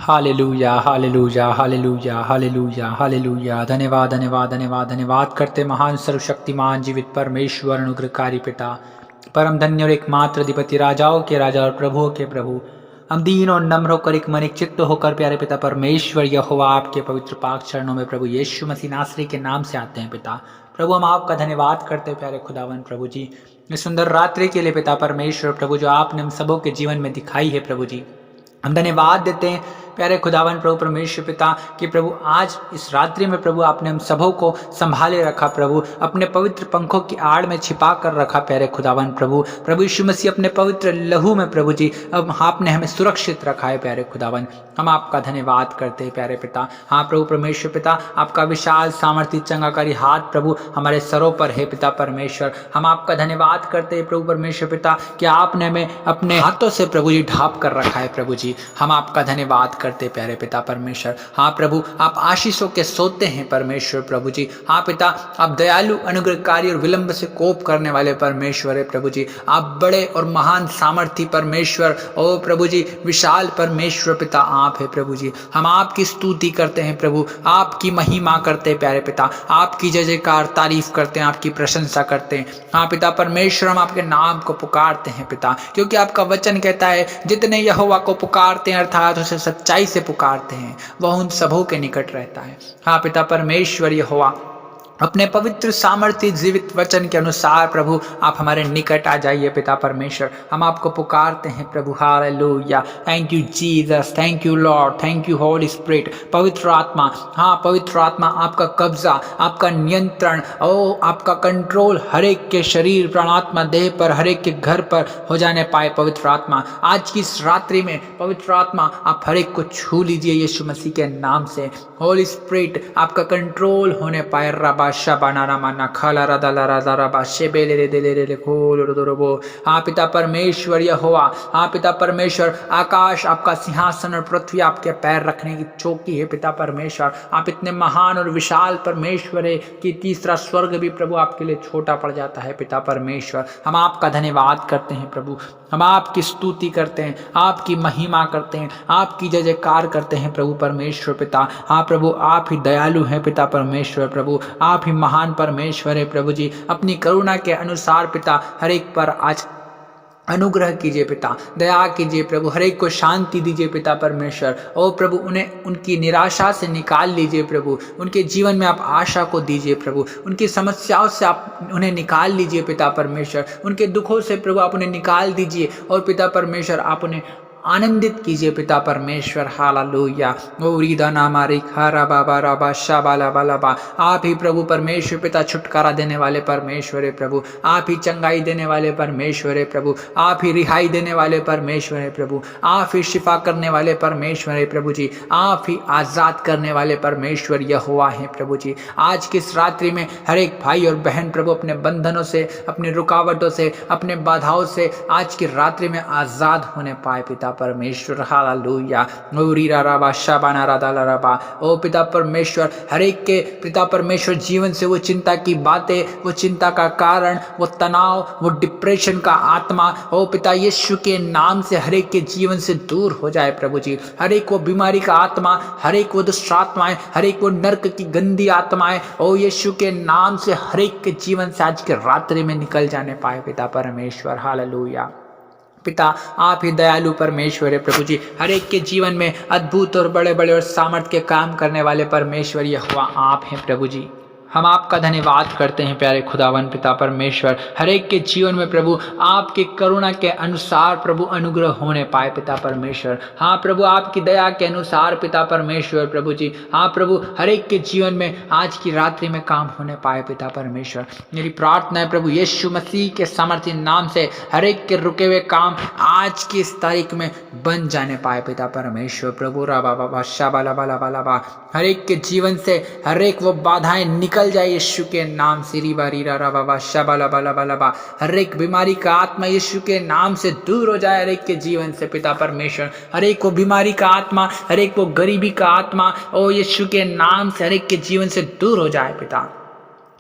Hallelujah hallelujah hallelujah hallelujah hallelujah. धन्यवाद धन्यवाद धन्यवाद धन्यवाद करते महान सर्वशक्तिमान जीवित परमेश्वर अनुग्रहकारी पिता, परम धन्य और एकमात्र अधिपति, राजाओं के राजा और प्रभुओं के प्रभु। हम दीन और नम्र होकर एक मन एक चित्त होकर प्यारे पिता परमेश्वर यहोवा आपके पवित्र पाक चरणों में प्रभु यीशु मसीह नासरी के नाम से आते हैं पिता। प्रभु हम आपका धन्यवाद करते हैं प्यारे खुदावन प्रभु जी, इस सुंदर रात्रि के लिए पिता परमेश्वर प्रभु जो आपने हम सबों के जीवन में दिखाई है प्रभु जी। हम धन्यवाद देते हैं प्यारे खुदावन प्रभु परमेश्वर पिता कि प्रभु आज इस रात्रि में प्रभु आपने हम सबों को संभाले रखा प्रभु, अपने पवित्र पंखों की आड़ में छिपा कर रखा प्यारे खुदावन प्रभु। प्रभु यीशु मसीह अपने पवित्र लहू में प्रभु जी अब आपने हमें सुरक्षित रखा है प्यारे खुदावन। हम आपका धन्यवाद करते हैं प्यारे पिता। हाँ प्रभु परमेश्वर पिता, आपका विशाल सामर्थ्य चंगाकारी हाथ प्रभु हमारे सरों पर है पिता परमेश्वर। हम आपका धन्यवाद करते हैं प्रभु परमेश्वर पिता कि आपने हमें अपने हाथों से प्रभु जी ढांप कर रखा है प्रभु जी। हम आपका धन्यवाद करते प्यारे पिता परमेश्वर। हाँ प्रभु, आप आशीषों के सोते हैं परमेश्वर प्रभु जी। हाँ पिता, आप दयालु अनुग्रहकारी और विलंब से कोप करने वाले परमेश्वर है प्रभु जी। आप बड़े और महान सामर्थी परमेश्वर ओ प्रभु जी, विशाल परमेश्वर पिता आप है प्रभु जी। हम आपकी स्तुति करते हैं प्रभु, आपकी महिमा करते हैं प्यारे पिता, आपकी जय जयकार तारीफ करते हैं, आपकी प्रशंसा करते हैं। हाँ पिता परमेश्वर, हम आपके नाम को पुकारते हैं पिता, क्योंकि आपका वचन कहता है जितने यहोवा को पुकारते हैं अर्थात उसे सच्चाई से पुकारते हैं वह उन सबों के निकट रहता है। हाँ पिता परमेश्वर यहोवा, अपने पवित्र सामर्थ्य जीवित वचन के अनुसार प्रभु आप हमारे निकट आ जाइए पिता परमेश्वर। हम आपको पुकारते हैं प्रभु। Hallelujah, thank you Jesus, thank you lord, thank you holy spirit. पवित्र आत्मा, हाँ पवित्र आत्मा, आपका कब्जा, आपका नियंत्रण, ओ आपका कंट्रोल हर एक के शरीर प्राणात्मा देह पर, हर एक के घर पर हो जाने पाए पवित्र आत्मा। आज की इस रात्रि में पवित्र आत्मा आप हर एक को छू लीजिए यीशु मसीह के नाम से। होली स्पिरिट आपका कंट्रोल होने पाए। हाँ पिता परमेश्वर यहोवा, हाँ पिता परमेश्वर, आकाश आपका सिंहासन और पृथ्वी आपके पैर रखने की चौकी है पिता परमेश्वर। आप इतने महान और विशाल परमेश्वर है कि तीसरा स्वर्ग भी प्रभु आपके लिए छोटा पड़ जाता है पिता परमेश्वर। हम आपका धन्यवाद करते हैं प्रभु, हम आपकी स्तुति करते हैं, आपकी महिमा करते हैं, आपकी जय जयकार करते हैं प्रभु परमेश्वर पिता। हाँ प्रभु, आप ही दयालु हैं पिता परमेश्वर प्रभु, आप ही महान परमेश्वर है प्रभु जी। अपनी करुणा के अनुसार पिता हर एक पर आज अनुग्रह कीजिए पिता, दया कीजिए प्रभु, हर एक को शांति दीजिए पिता परमेश्वर। ओ प्रभु, उन्हें उनकी निराशा से निकाल लीजिए प्रभु, उनके जीवन में आप आशा को दीजिए प्रभु, उनकी समस्याओं से आप उन्हें निकाल लीजिए पिता परमेश्वर, उनके दुखों से प्रभु आप उन्हें निकाल दीजिए और पिता परमेश्वर आप उन्हें आनंदित कीजिए पिता परमेश्वर। हालेलुया, ओरीदा नामारी खारा बाबा राबा शाबाला बालाबा। आप ही प्रभु परमेश्वर पिता छुटकारा देने वाले परमेश्वर है प्रभु, आप ही चंगाई देने वाले परमेश्वर है प्रभु, आप ही रिहाई देने वाले परमेश्वर है प्रभु, आप ही शिफा करने वाले परमेश्वर है प्रभु जी, आप ही आजाद करने वाले परमेश्वर यहोवा है प्रभु जी। आज की इस रात्रि में हर एक भाई और बहन प्रभु अपने बंधनों से, अपनी रुकावटों से, अपने बाधाओं से आज की रात्रि में आजाद होने पाए पिता परमेश्वर। हालेलुया, ओ पिता परमेश्वर, हर एक के पिता परमेश्वर जीवन से वो चिंता की बातें, वो चिंता का कारण, वो तनाव, वो डिप्रेशन का आत्मा ओ पिता यीशु के नाम से हर एक के जीवन से दूर हो जाए प्रभु जी। हर एक वो बीमारी का आत्मा, हर एक वो दुष्ट आत्माएं, हर एक वो नर्क की गंदी आत्माएं ओ यीशु के नाम से हर एक के जीवन से आज के रात्रि में निकल जाने पाए पिता परमेश्वर। हालेलुया पिता, आप ही दयालु परमेश्वर है प्रभु जी, हर एक के जीवन में अद्भुत और बड़े बड़े और सामर्थ के काम करने वाले परमेश्वर यहोवा आप हैं प्रभु जी। हम आपका धन्यवाद करते हैं प्यारे खुदावन पिता परमेश्वर। हर एक के जीवन में प्रभु आपकी करुणा के अनुसार प्रभु अनुग्रह होने पाए पिता परमेश्वर। हाँ प्रभु, आपकी दया के अनुसार पिता परमेश्वर प्रभु जी। हाँ प्रभु, हर एक के जीवन में आज की रात्रि में काम होने पाए पिता परमेश्वर। मेरी प्रार्थना है प्रभु यीशु मसीह के सामर्थ्य नाम से हर एक के रुके हुए काम आज की इस तारीख में बन जाने पाए पिता परमेश्वर प्रभु। राबा बाबा शाबाला बाला बाला बा, हर एक के जीवन से हर एक वो बाधाएं निकल जाए यीशु के नाम से। रीबा रीरा रा बाबा शाबाला बाला बाला बा, हर एक बीमारी का आत्मा यीशु के नाम से दूर हो जाए हर एक के जीवन से पिता परमेश्वर। हर एक वो बीमारी का आत्मा, हर एक वो गरीबी का आत्मा ओ यीशु के नाम से हर एक के जीवन से दूर हो जाए पिता।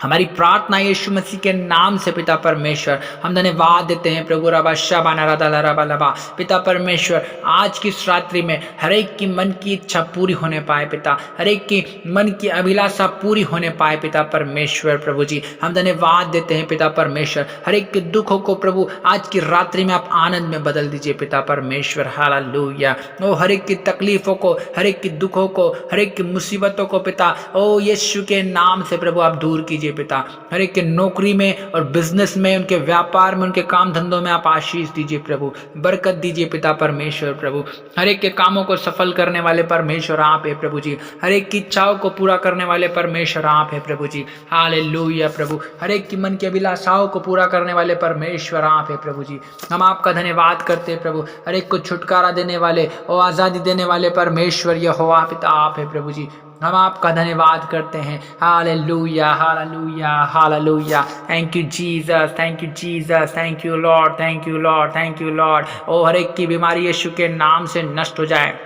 हमारी प्रार्थना यीशु मसीह के नाम से पिता परमेश्वर हम धन्यवाद देते हैं प्रभु रबा शाबाना राधा रबा लबा। पिता परमेश्वर आज की इस रात्रि में हर एक की मन की इच्छा पूरी होने पाए पिता, हर एक की मन की अभिलाषा पूरी होने पाए पिता परमेश्वर। प्रभु जी हम धन्यवाद देते हैं पिता परमेश्वर, हर एक के दुखों को प्रभु आज की रात्रि में आप आनंद में बदल दीजिए पिता परमेश्वर। हालेलुया। ओ हर एक की तकलीफों को, हर एक की दुखों को, हर एक की मुसीबतों को पिता ओ यीशु के नाम से प्रभु आप दूर कीजिए पिता। हर एक के नौकरी में और बिजनेस में, उनके व्यापार में, उनके काम धंधों में आप आशीष दीजिए प्रभु, बरकत दीजिए पिता परमेश्वर। प्रभु हर एक के कामों को सफल करने वाले परमेश्वर आप है प्रभु जी, हर एक की इच्छाओं को पूरा करने वाले परमेश्वर आप है प्रभु जी। हालेलुया प्रभु हर एक की मन की अभिलाषाओं को पूरा करने वाले परमेश्वर आप है प्रभु जी। हम आपका धन्यवाद करते हैं प्रभु, हर एक को छुटकारा देने वाले और आजादी देने वाले परमेश्वर यहोवा पिता आप है प्रभु जी। हम आपका धन्यवाद करते हैं। Hallelujah hallelujah hallelujah. Thank you Jesus, thank you Jesus, thank you lord, thank you lord, thank you lord. ओ हर एक की बीमारी यीशु के नाम से नष्ट हो जाए,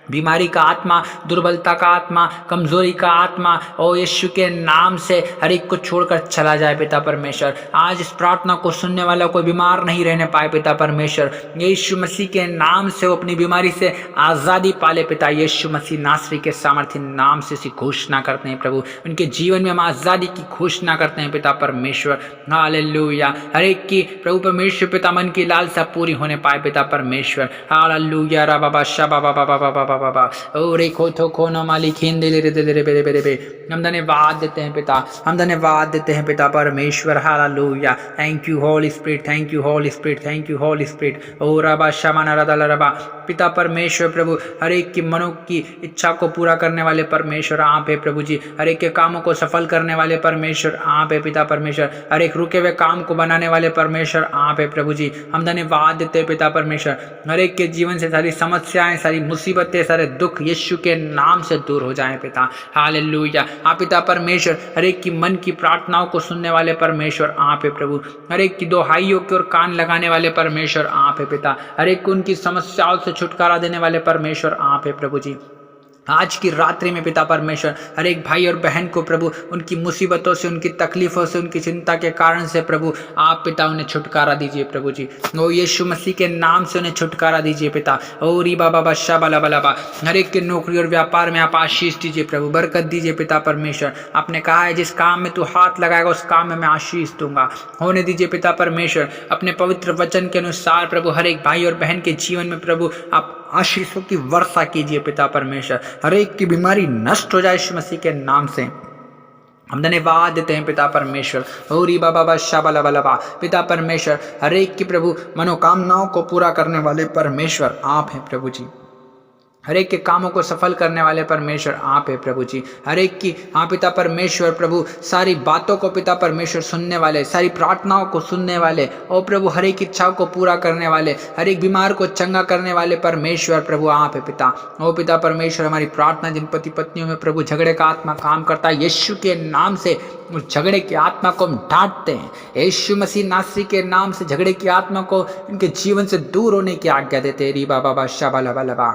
बीमारी का आत्मा, दुर्बलता का आत्मा, कमजोरी का आत्मा ओ यीशु के नाम से हर एक को छोड़कर चला जाए पिता परमेश्वर। आज इस प्रार्थना को सुनने वाला कोई बीमार नहीं रहने पाए पिता परमेश्वर। यीशु मसीह के नाम से वो अपनी बीमारी से आज़ादी पाले पिता। यीशु मसीह नासरी के सामर्थ्य नाम से इसी घोषणा करते हैं प्रभु, उनके जीवन में हम आज़ादी की घोषणा करते हैं पिता परमेश्वर। हालेलुया। हर एक की प्रभु परमेश्वर पिता मन की लालसा पूरी होने पाए पिता परमेश्वर। हालेलुया। रा बाबा शा बाबा बाबा बाबा बाबा ओ रे खो थो खो नो मालिक हिंदे ले रे दे रे बेरे बेरे बे। हम धन्यवाद देते हैं पिता, हम धन्यवाद देते हैं पिता परमेश्वर। Hallelujah. Thank you holy spirit, thank you holy spirit, thank you holy spirit. ओ रबा शमाना रदा रबा। पिता परमेश्वर प्रभु हर एक की मनों की इच्छा को पूरा करने वाले परमेश्वर आप है प्रभु जी। हर एक के कामों को सफल करने वाले परमेश्वर आप है पिता परमेश्वर। हर एक रुके हुए काम को बनाने वाले परमेश्वर आप है प्रभु जी। हम धन्यवाद देते हैं पिता परमेश्वर, हर एक के जीवन से सारी समस्याएं, सारी मुसीबतें, सारे दुख यीशु के नाम से दूर हो जाएं पिता। हालेलुया। आप पिता परमेश्वर हर एक की मन की प्रार्थनाओं को सुनने वाले परमेश्वर आप है प्रभु। हर एक की दोहाइयों की ओर कान लगाने वाले परमेश्वर आप है पिता। हर एक को उनकी समस्याओं से छुटकारा देने वाले परमेश्वर आप है प्रभु जी। आज की रात्रि में पिता परमेश्वर हर एक भाई और बहन को प्रभु उनकी मुसीबतों से, उनकी तकलीफों से, उनकी चिंता के कारण से प्रभु आप पिता उन्हें छुटकारा दीजिए प्रभु जी। ओ यीशु मसीह के नाम से उन्हें छुटकारा दीजिए पिता। ओ री बाबा बशा बला बला बा। हर एक के नौकरी और व्यापार में आप आशीष दीजिए प्रभु, बरकत दीजिए पिता परमेश्वर। आपने कहा है जिस काम में तू हाथ लगाएगा उस काम में मैं आशीष दूंगा। होने दीजिए पिता परमेश्वर। अपने पवित्र वचन के अनुसार प्रभु हर एक भाई और बहन के जीवन में प्रभु आप आशीषों की वर्षा कीजिए पिता परमेश्वर। हर एक की बीमारी नष्ट हो जाए यीशु मसीह के नाम से। हम धन्यवाद देते हैं पिता परमेश्वर। ओरी बाबा बादशाह बला बला बा। पिता परमेश्वर हर एक की प्रभु मनोकामनाओं को पूरा करने वाले परमेश्वर आप हैं प्रभु जी। हर एक के कामों को सफल करने वाले परमेश्वर आप है प्रभु जी। हर एक की हाँ पिता परमेश्वर प्रभु सारी बातों को पिता परमेश्वर सुनने वाले, सारी प्रार्थनाओं को सुनने वाले, ओ प्रभु हर एक इच्छाओं को पूरा करने वाले, हर एक बीमार को चंगा करने वाले परमेश्वर प्रभु आप है पिता। ओ पिता परमेश्वर हमारी प्रार्थना जिन पति पत्नियों में प्रभु झगड़े का आत्मा काम करता है यीशु के नाम से उस झगड़े की आत्मा को हम डांटते हैं। यीशु मसीह नासरी के नाम से झगड़े की आत्मा को इनके जीवन से दूर होने की आज्ञा देते हैं। री बाबा बादशाह बला बला बा।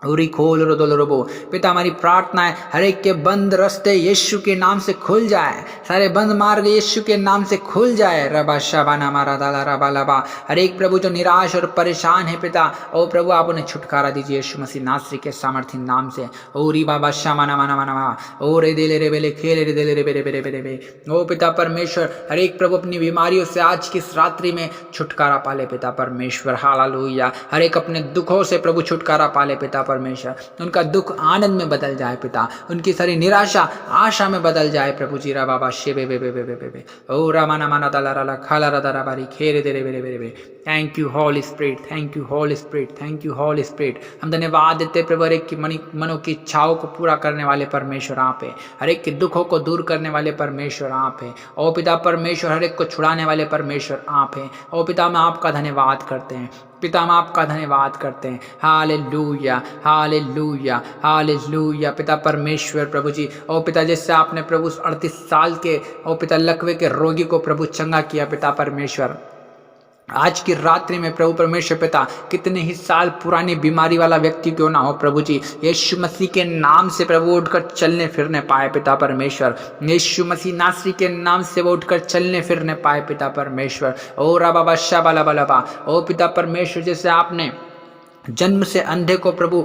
उरी खोल रोबो। पिता हमारी प्रार्थना है हर एक के बंद रास्ते यीशु के नाम से खुल जाए, सारे बंद मार्ग यीशु के नाम से खुल जाए। रबा शाबाना मारा दाला रबा लबा। हर एक प्रभु जो निराश और परेशान है पिता ओ प्रभु आप उन्हें छुटकारा दीजिए यीशु मसीह नासरी के सामर्थ्य नाम से। ओ री बाबा शामाना माना माना मा। ओ रे दे रे बेले खेले रे दे रे बेरे बेरे बेरे बे। ओ पिता परमेश्वर हर एक प्रभु अपनी बीमारियों से आज की इस रात्रि में छुटकारा पाले पिता परमेश्वर। हालेलुया। हर एक अपने दुखों से प्रभु छुटकारा पाले पिता परमेश्वर। उनका दुख आनंद में बदल जाए पिता, उनकी सारी निराशा आशा में बदल जाए प्रभु जी। रा बाबा शे बे बे बे बे बे बे। ओ रामाना माना दाला राला खाला रा दारा बारी खेरे दे रे बे बे बे। Thank you holy spirit, thank you holy spirit, thank you holy spirit. हम धन्यवाद देते प्रभु हर एक की मनों की इच्छाओं को पूरा करने वाले परमेश्वर आप है। हर एक के दुखों को दूर करने वाले परमेश्वर आप है। ओ पिता परमेश्वर हर एक को छुड़ाने वाले परमेश्वर आप है। ओ पिता हम आपका धन्यवाद करते हैं पिता, हम आपका धन्यवाद करते हैं। Hallelujah hallelujah hallelujah. पिता परमेश्वर प्रभु जी ओ पिता जैसे आपने प्रभु 38 साल के ओ पिता लकवे के रोगी को प्रभु चंगा किया पिता परमेश्वर, आज की रात्रि में प्रभु परमेश्वर पिता, कितने ही साल पुरानी बीमारी वाला व्यक्ति क्यों ना हो प्रभु जी, यीशु मसीह के नाम से प्रभु उठकर चलने फिरने पाए पिता परमेश्वर। यीशु मसीह नासरी के नाम से वो उठकर चलने फिरने पाए पिता परमेश्वर। ओ रबा बशा बला बलबा, ओ पिता परमेश्वर, जैसे आपने जन्म से अंधे को प्रभु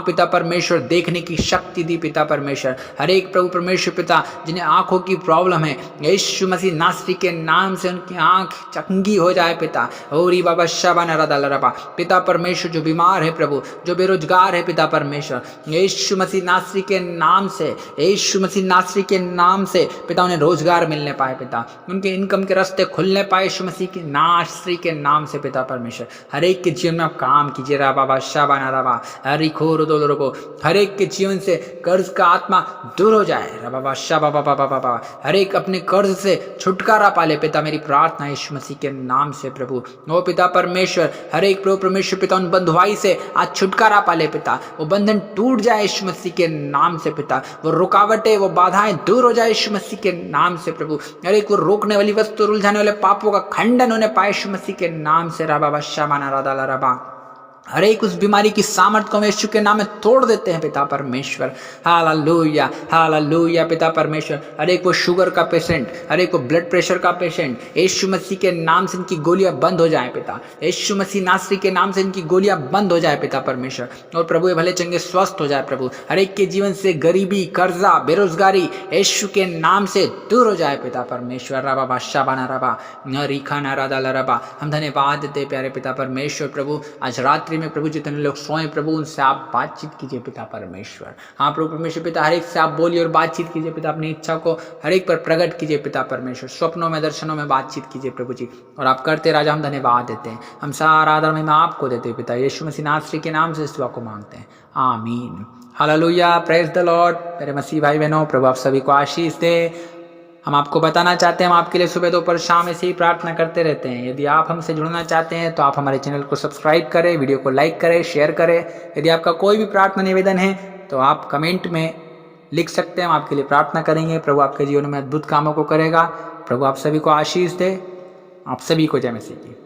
पिता परमेश्वर देखने की शक्ति दी पिता परमेश्वर। हर एक प्रभु परमेश्वर पिता जिन्हें आंखों की प्रॉब्लम है, यीशु मसीह नासरी के नाम से उनकी आंख चंगी हो जाए पिता। ओरी बाबा शाबान रबा, पिता परमेश्वर जो बीमार है प्रभु, जो बेरोजगार है पिता परमेश्वर, यीशु मसीह नासरी के नाम से, यीशु मसीह नासरी के नाम से पिता उन्हें रोजगार मिलने पाए पिता, उनके इनकम के रास्ते खुलने पाए यीशु मसीह के नासरी के नाम से पिता परमेश्वर। हर एक के जीवन में आप काम कीजिए रबा शाबाना रबा हरी खोर दो रबो, हर एक के जीवन से कर्ज का आत्मा दूर हो जाए रबा शाबा बाबा बाबा, हर एक अपने कर्ज से छुटकारा पाले पिता, मेरी प्रार्थना यीशु मसीह के नाम से प्रभु। ओ पिता परमेश्वर, हर एक प्रभु परमेश्वर पिता उन बंधुआई से आज छुटकारा पाले पिता, वो बंधन टूट जाए यीशु मसीह के नाम से पिता, वो रुकावटें वो बाधाएं दूर हो जाए यीशु मसीह के नाम से प्रभु। हर एक वो रोकने वाली वस्तु, उलझाने वाले पापों का खंडन होने पाए यीशु मसीह के नाम से रबा शाबाना राधा रबा। हर एक उस बीमारी की सामर्थ को यीशु के नाम में तोड़ देते हैं पिता परमेश्वर। हालेलुया हालेलुया पिता परमेश्वर। हर एक वो शुगर का पेशेंट, हर एक वो ब्लड प्रेशर का पेशेंट, यीशु मसीह के नाम से इनकी गोलियां बंद हो जाए पिता, यीशु मसीह नासरी के नाम से इनकी गोलियां बंद हो जाए पिता परमेश्वर। और प्रभु ये भले चंगे स्वस्थ हो जाए प्रभु, हर एक के जीवन से गरीबी, कर्जा, बेरोजगारी यीशु के नाम से दूर हो जाए पिता परमेश्वर। रबा बादशाह बना रबा रीखा ना राधा रबा। हम धन्यवाद देते प्यारे पिता परमेश्वर प्रभु, आज रात्रि में प्रभु जितने लोग सोए प्रभु उनसे आप बातचीत कीजिए पिता परमेश्वर। हाँ प्रभु परमेश्वर पिता, हर एक से आप बोलिए और बातचीत कीजिए पिता, अपनी इच्छा को हर एक पर प्रकट कीजिए पिता परमेश्वर, स्वप्नों में दर्शनों में बातचीत कीजिए प्रभु जी। और आप करते राजा, हम धन्यवाद देते हैं, हम सारा आदर में आपको देते हैं पिता, यीशु मसीह नासरी के नाम से इस दुआ को मांगते हैं, आमीन। Hallelujah, praise the Lord. मेरे मसीह भाई बहनों, प्रभु आप सभी को आशीष दे। हम आपको बताना चाहते हैं, हम आपके लिए सुबह दोपहर शाम ऐसे ही प्रार्थना करते रहते हैं। यदि आप हमसे जुड़ना चाहते हैं तो आप हमारे चैनल को सब्सक्राइब करें, वीडियो को लाइक करें, शेयर करें। यदि आपका कोई भी प्रार्थना निवेदन है तो आप कमेंट में लिख सकते हैं, हम आपके लिए प्रार्थना करेंगे। प्रभु आपके जीवन में अद्भुत कामों को करेगा। प्रभु आप सभी को आशीष दे। आप सभी को जय मसीह की।